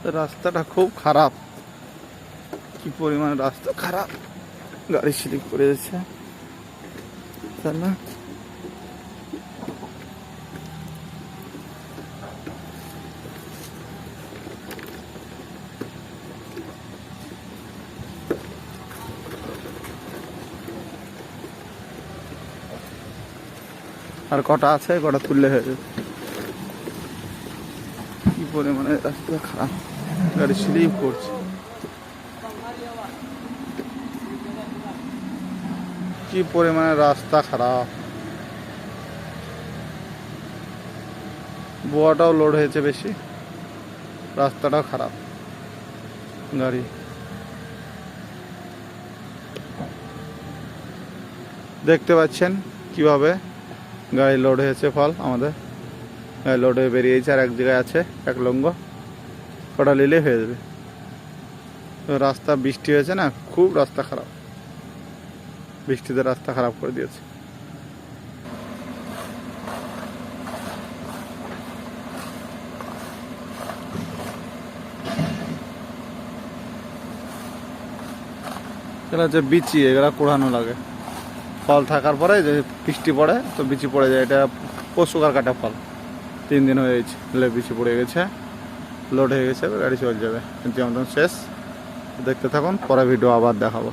রাস্তাটা খুব খারাপ, কি পরিমাণ রাস্তা খারাপ, গাড়ি স্লিপ করে যাচ্ছে তাই না? আর কটা আছে, কটা তুললে হয়ে যাবে। কি পরিমাণে রাস্তা খারাপ, গাড়ি স্লিপ করছে, কি পরিমাণে রাস্তা খারাপ। বোয়াটাও লোড হয়েছে বেশি, রাস্তাটাও খারাপ, গাড়ি দেখতে পাচ্ছেন কিভাবে গাড়ি লোড হয়েছে। ফল আমাদের গাড়ি লোড হয়ে বেরিয়েছে, আর এক জায়গায় আছে এক লঙ্গ, কটা নিলে হয়ে যাবে। তো রাস্তা বৃষ্টি হয়েছে না, খুব রাস্তা খারাপ, বৃষ্টিতে রাস্তা খারাপ করে দিয়েছে। এগুলো হচ্ছে বিচি, এগুলা কুড়ানো লাগে। ফল থাকার পরে যে বৃষ্টি পড়ে তো বিচি পড়ে যায়। এটা পশুকার কাটা ফল, 3 দিন হয়ে গেছে, বিচি পড়ে গেছে, লোড হয়ে গেছে, গাড়ি চলে যাবে। কিন্তু আমাদের শেষ, দেখতে থাকুন, পরে ভিডিও আবার দেখাবো।